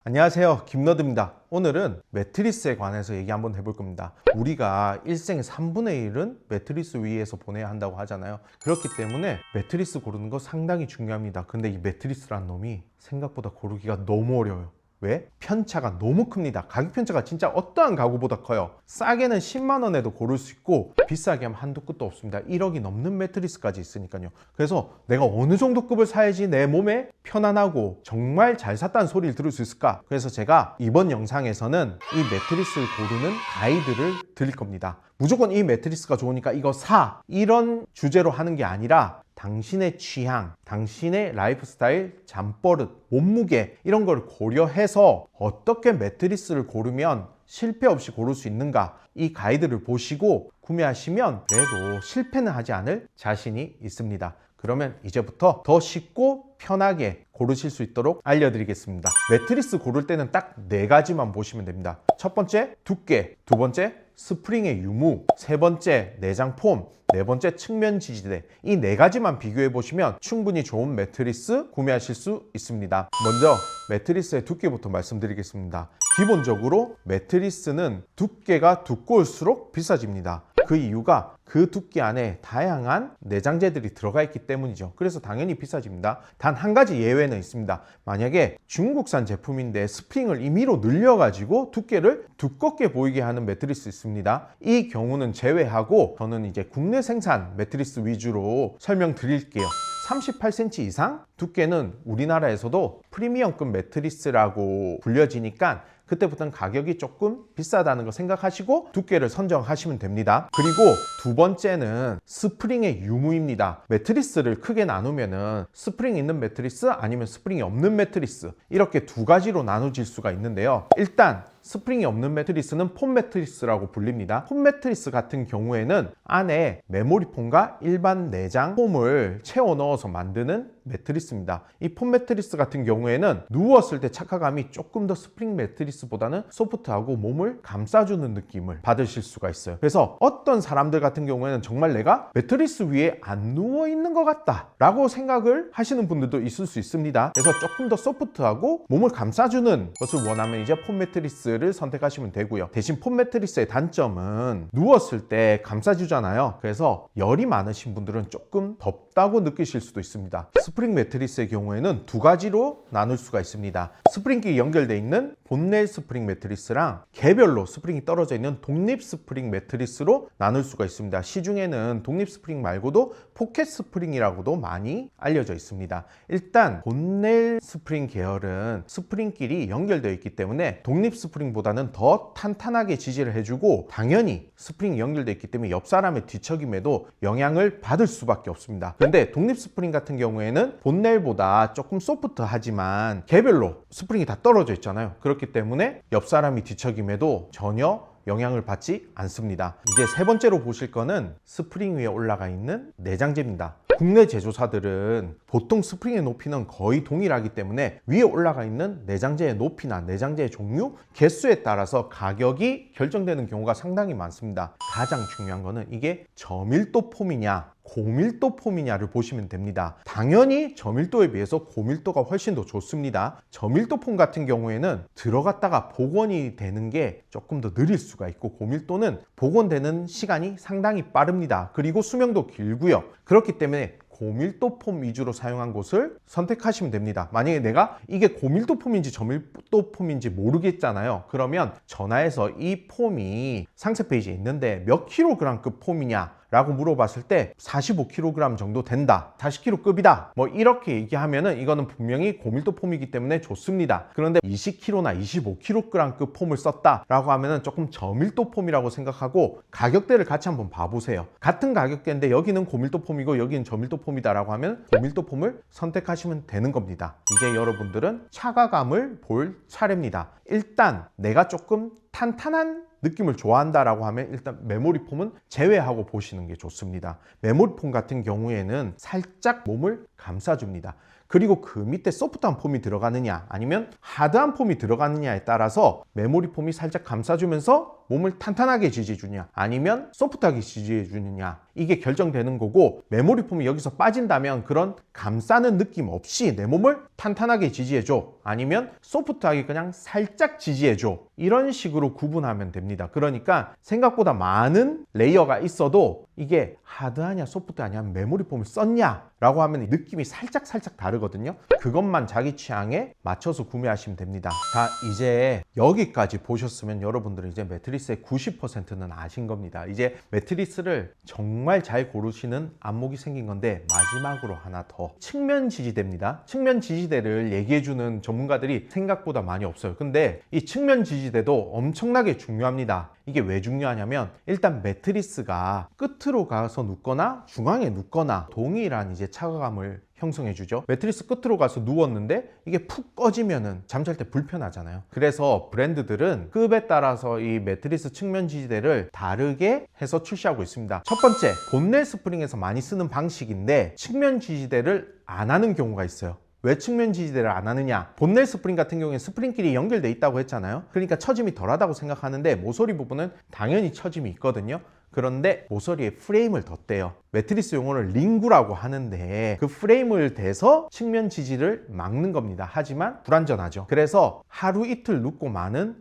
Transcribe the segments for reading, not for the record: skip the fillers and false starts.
안녕하세요, 김너드입니다. 오늘은 매트리스에 관해서 얘기 한번 해볼 겁니다. 우리가 일생의 3분의 1은 매트리스 위에서 보내야 한다고 하잖아요. 그렇기 때문에 매트리스 고르는 거 상당히 중요합니다. 근데 이 매트리스란 놈이 생각보다 고르기가 너무 어려워요. 왜? 편차가 너무 큽니다. 가격 편차가 진짜 어떠한 가구보다 커요. 싸게는 10만 원에도 고를 수 있고 비싸게 하면 한도 끝도 없습니다. 1억이 넘는 매트리스까지 있으니까요. 그래서 내가 어느 정도 급을 사야지 내 몸에 편안하고 정말 잘 샀다는 소리를 들을 수 있을까? 그래서 제가 이번 영상에서는 이 매트리스를 고르는 가이드를 드릴 겁니다. 무조건 이 매트리스가 좋으니까 이거 사! 이런 주제로 하는 게 아니라 당신의 취향, 당신의 라이프 스타일, 잠버릇, 몸무게 이런 걸 고려해서 어떻게 매트리스를 고르면 실패 없이 고를 수 있는가, 이 가이드를 보시고 구매하시면 그래도 실패는 하지 않을 자신이 있습니다. 그러면 이제부터 더 쉽고 편하게 고르실 수 있도록 알려드리겠습니다. 매트리스 고를 때는 딱 4가지만 보시면 됩니다. 첫 번째, 두께. 두 번째, 스프링의 유무. 세 번째, 내장 폼. 네 번째, 측면 지지대. 이 4가지만 비교해 보시면 충분히 좋은 매트리스 구매하실 수 있습니다. 먼저 매트리스의 두께부터 말씀드리겠습니다. 기본적으로 매트리스는 두께가 두꺼울수록 비싸집니다. 그 이유가 그 두께 안에 다양한 내장재들이 들어가 있기 때문이죠. 그래서 당연히 비싸집니다. 단 한 가지 예외는 있습니다. 만약에 중국산 제품인데 스프링을 임의로 늘려가지고 두께를 두껍게 보이게 하는 매트리스 있습니다. 이 경우는 제외하고 저는 이제 국내 생산 매트리스 위주로 설명드릴게요. 38cm 이상 두께는 우리나라에서도 프리미엄급 매트리스라고 불려지니까 그때부터는 가격이 조금 비싸다는 거 생각하시고 두께를 선정하시면 됩니다. 그리고 두 번째는 스프링의 유무입니다. 매트리스를 크게 나누면은 스프링 있는 매트리스 아니면 스프링이 없는 매트리스, 이렇게 2가지로 나눠질 수가 있는데요. 일단 스프링이 없는 매트리스는 폼 매트리스라고 불립니다. 폼 매트리스 같은 경우에는 안에 메모리 폼과 일반 내장 폼을 채워 넣어서 만드는 매트리스입니다. 이 폼 매트리스 같은 경우에는 누웠을 때 착화감이 조금 더 스프링 매트리스보다는 소프트하고 몸을 감싸주는 느낌을 받으실 수가 있어요. 그래서 어떤 사람들 같은 경우에는 정말 내가 매트리스 위에 안 누워 있는 것 같다 라고 생각을 하시는 분들도 있을 수 있습니다. 그래서 조금 더 소프트하고 몸을 감싸주는 것을 원하면 이제 폼 매트리스를 선택하시면 되고요. 대신 폼 매트리스의 단점은 누웠을 때 감싸주잖아요. 그래서 열이 많으신 분들은 조금 덥다고 느끼실 수도 있습니다. 스프링 매트리스의 경우에는 2가지로 나눌 수가 있습니다. 스프링끼리 연결되어 있는 본넬 스프링 매트리스랑 개별로 스프링이 떨어져 있는 독립 스프링 매트리스로 나눌 수가 있습니다. 시중에는 독립 스프링 말고도 포켓 스프링이라고도 많이 알려져 있습니다. 일단 본넬 스프링 계열은 스프링끼리 연결되어 있기 때문에 독립 스프링보다는 더 탄탄하게 지지를 해주고, 당연히 스프링이 연결되어 있기 때문에 옆 사람의 뒤척임에도 영향을 받을 수밖에 없습니다. 그런데 독립 스프링 같은 경우에는 본넬보다 조금 소프트하지만 개별로 스프링이 다 떨어져 있잖아요. 그렇기 때문에 옆 사람이 뒤척임에도 전혀 영향을 받지 않습니다. 이제 세 번째로 보실 거는 스프링 위에 올라가 있는 내장재입니다. 국내 제조사들은 보통 스프링의 높이는 거의 동일하기 때문에 위에 올라가 있는 내장재의 높이나 내장재의 종류, 개수에 따라서 가격이 결정되는 경우가 상당히 많습니다. 가장 중요한 거는 이게 저밀도 폼이냐 고밀도 폼이냐를 보시면 됩니다. 당연히 저밀도에 비해서 고밀도가 훨씬 더 좋습니다. 저밀도 폼 같은 경우에는 들어갔다가 복원이 되는 게 조금 더 느릴 수가 있고, 고밀도는 복원되는 시간이 상당히 빠릅니다. 그리고 수명도 길고요. 그렇기 때문에 고밀도 폼 위주로 사용한 곳을 선택하시면 됩니다. 만약에 내가 이게 고밀도 폼인지 저밀도 폼인지 모르겠잖아요. 그러면 전화해서 이 폼이 상세 페이지에 있는데 몇 킬로그램급 폼이냐 라고 물어봤을 때 45kg 정도 된다, 40kg급이다, 뭐 이렇게 얘기하면은 이거는 분명히 고밀도 폼이기 때문에 좋습니다. 그런데 20kg나 25kg급 폼을 썼다 라고 하면은 조금 저밀도 폼이라고 생각하고 가격대를 같이 한번 봐보세요. 같은 가격대인데 여기는 고밀도 폼이고 여기는 저밀도 폼이다 라고 하면 고밀도 폼을 선택하시면 되는 겁니다. 이제 여러분들은 차가감을 볼 차례입니다. 일단 내가 조금 탄탄한 느낌을 좋아한다라고 하면 일단 메모리 폼은 제외하고 보시는 게 좋습니다. 메모리 폼 같은 경우에는 살짝 몸을 감싸줍니다. 그리고 그 밑에 소프트한 폼이 들어가느냐 아니면 하드한 폼이 들어가느냐에 따라서 메모리 폼이 살짝 감싸주면서 몸을 탄탄하게 지지해주냐 아니면 소프트하게 지지해주느냐, 이게 결정되는 거고, 메모리 폼이 여기서 빠진다면 그런 감싸는 느낌 없이 내 몸을 탄탄하게 지지해줘 아니면 소프트하게 그냥 살짝 지지해줘, 이런 식으로 구분하면 됩니다. 그러니까 생각보다 많은 레이어가 있어도 이게 하드하냐 소프트하냐, 메모리 폼을 썼냐 라고 하면 느낌이 살짝 다르거든요. 그것만 자기 취향에 맞춰서 구매하시면 됩니다. 자, 이제 여기까지 보셨으면 여러분들은 이제 매트리스의 90%는 아신 겁니다. 이제 매트리스를 정말 잘 고르시는 안목이 생긴 건데, 마지막으로 하나 더, 측면 지지대입니다. 측면 지지대를 얘기해주는 전문가들이 생각보다 많이 없어요. 근데 이 측면 지지대도 엄청나게 중요합니다. 이게 왜 중요하냐면, 일단 매트리스가 끝으로 가서 눕거나 중앙에 눕거나 동일한 이제 차가감을 형성해주죠. 매트리스 끝으로 가서 누웠는데 이게 푹 꺼지면은 잠잘 때 불편하잖아요. 그래서 브랜드들은 급에 따라서 이 매트리스 측면 지지대를 다르게 해서 출시하고 있습니다. 첫 번째, 본넷 스프링에서 많이 쓰는 방식인데 측면 지지대를 안 하는 경우가 있어요. 왜 측면 지지대를 안 하느냐? 본넷 스프링 같은 경우에 스프링끼리 연결돼 있다고 했잖아요. 그러니까 처짐이 덜하다고 생각하는데 모서리 부분은 당연히 처짐이 있거든요. 그런데 모서리에 프레임을 덧대요. 매트리스 용어를 링구라고 하는데 그 프레임을 대서 측면 지지를 막는 겁니다. 하지만 불안전하죠. 그래서 하루 이틀 눕고 마는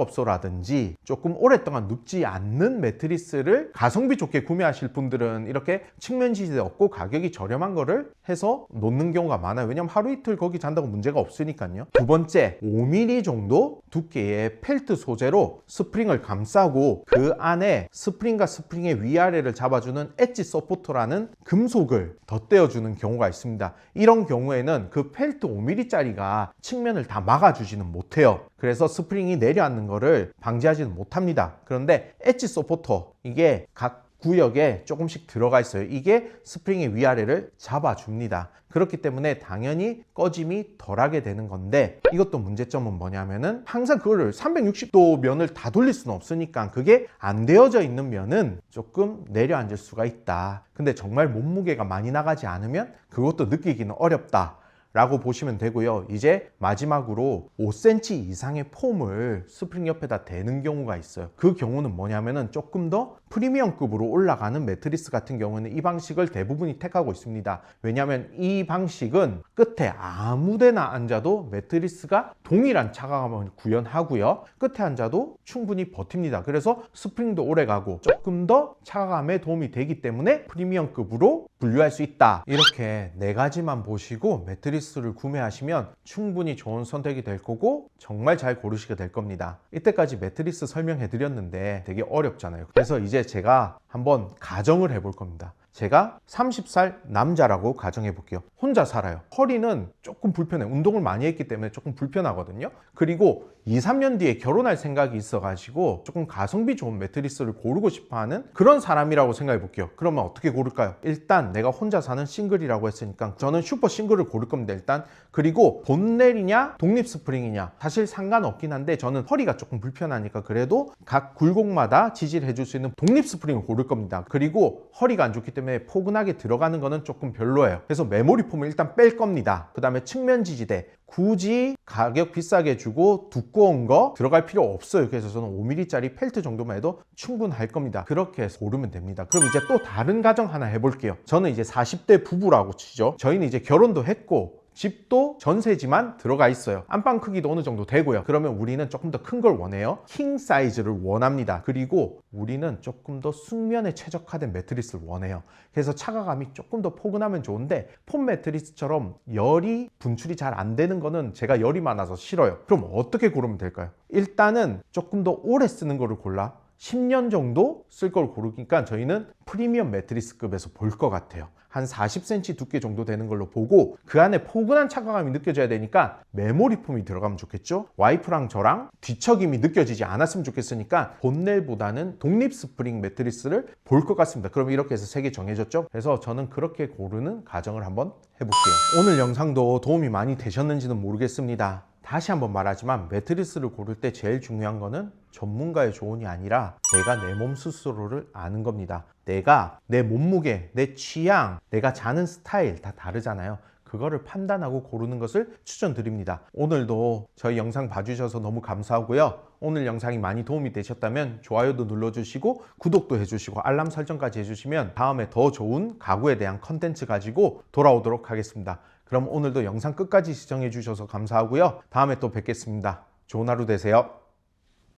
숙박업소라든지 조금 오랫동안 눕지 않는 매트리스를 가성비 좋게 구매하실 분들은 이렇게 측면 지지대 없고 가격이 저렴한 거를 해서 놓는 경우가 많아요. 왜냐면 하루 이틀 거기 잔다고 문제가 없으니까요. 두 번째, 5mm 정도 두께의 펠트 소재로 스프링을 감싸고 그 안에 스프링과 스프링의 위아래를 잡아주는 엣지 서포터라는 금속을 덧대어주는 경우가 있습니다. 이런 경우에는 그 펠트 5mm짜리가 측면을 다 막아주지는 못해요. 그래서 스프링이 내려앉는 거를 방지하지는 못합니다. 그런데 엣지 서포터, 이게 각 구역에 조금씩 들어가 있어요. 이게 스프링의 위아래를 잡아줍니다. 그렇기 때문에 당연히 꺼짐이 덜하게 되는 건데, 이것도 문제점은 뭐냐면은 항상 그거를 360도 면을 다 돌릴 수는 없으니까 그게 안 되어져 있는 면은 조금 내려앉을 수가 있다. 근데 정말 몸무게가 많이 나가지 않으면 그것도 느끼기는 어렵다 라고 보시면 되고요. 이제 마지막으로 5cm 이상의 폼을 스프링 옆에다 대는 경우가 있어요. 그 경우는 뭐냐면은 조금 더 프리미엄급으로 올라가는 매트리스 같은 경우는 이 방식을 대부분이 택하고 있습니다. 왜냐하면 이 방식은 끝에 아무데나 앉아도 매트리스가 동일한 차가감을 구현하고요. 끝에 앉아도 충분히 버팁니다. 그래서 스프링도 오래가고 조금 더 차가감에 도움이 되기 때문에 프리미엄급으로 분류할 수 있다. 이렇게 네 가지만 보시고 매트리스를 구매하시면 충분히 좋은 선택이 될 거고 정말 잘 고르시게 될 겁니다. 이때까지 매트리스 설명해 드렸는데 되게 어렵잖아요. 그래서 이제 제가 한번 가정을 해볼 겁니다. 제가 30살 남자라고 가정해 볼게요. 혼자 살아요. 허리는 조금 불편해. 운동을 많이 했기 때문에 조금 불편하거든요. 그리고 2, 3년 뒤에 결혼할 생각이 있어가지고 조금 가성비 좋은 매트리스를 고르고 싶어하는 그런 사람이라고 생각해 볼게요. 그러면 어떻게 고를까요? 일단 내가 혼자 사는 싱글이라고 했으니까 저는 슈퍼 싱글을 고를 겁니다. 일단. 그리고 본넬이냐 독립 스프링이냐 사실 상관없긴 한데 저는 허리가 조금 불편하니까 그래도 각 굴곡마다 지지를 해줄 수 있는 독립 스프링을 고를 겁니다. 그리고 허리가 안 좋기 때문에 포근하게 들어가는 거는 조금 별로예요. 그래서 메모리 폼을 일단 뺄 겁니다. 그 다음에 측면 지지대, 굳이 가격 비싸게 주고 두꺼운 거 들어갈 필요 없어요. 그래서 저는 5mm짜리 펠트 정도만 해도 충분할 겁니다. 그렇게 해서 고르면 됩니다. 그럼 이제 또 다른 가정 하나 해볼게요. 저는 이제 40대 부부라고 치죠. 저희는 이제 결혼도 했고 집도 전세지만 들어가 있어요. 안방 크기도 어느 정도 되고요. 그러면 우리는 조금 더 큰 걸 원해요. 킹 사이즈를 원합니다. 그리고 우리는 조금 더 숙면에 최적화된 매트리스를 원해요. 그래서 차가감이 조금 더 포근하면 좋은데 폼 매트리스처럼 열이 분출이 잘 안 되는 거는 제가 열이 많아서 싫어요. 그럼 어떻게 고르면 될까요? 일단은 조금 더 오래 쓰는 거를 골라 10년 정도 쓸 걸 고르니까 저희는 프리미엄 매트리스급에서 볼 것 같아요. 한 40cm 두께 정도 되는 걸로 보고 그 안에 포근한 차가감이 느껴져야 되니까 메모리 폼이 들어가면 좋겠죠. 와이프랑 저랑 뒤척임이 느껴지지 않았으면 좋겠으니까 본넬보다는 독립 스프링 매트리스를 볼 것 같습니다. 그럼 이렇게 해서 3개 정해졌죠. 그래서 저는 그렇게 고르는 가정을 한번 해볼게요. 오늘 영상도 도움이 많이 되셨는지는 모르겠습니다. 다시 한번 말하지만 매트리스를 고를 때 제일 중요한 거는 전문가의 조언이 아니라 내가 내 몸 스스로를 아는 겁니다. 내가 내 몸무게, 내 취향, 내가 자는 스타일 다 다르잖아요. 그거를 판단하고 고르는 것을 추천드립니다. 오늘도 저희 영상 봐주셔서 너무 감사하고요. 오늘 영상이 많이 도움이 되셨다면 좋아요도 눌러주시고 구독도 해주시고 알람 설정까지 해주시면 다음에 더 좋은 가구에 대한 컨텐츠 가지고 돌아오도록 하겠습니다. 그럼 오늘도 영상 끝까지 시청해 주셔서 감사하고요. 다음에 또 뵙겠습니다. 좋은 하루 되세요.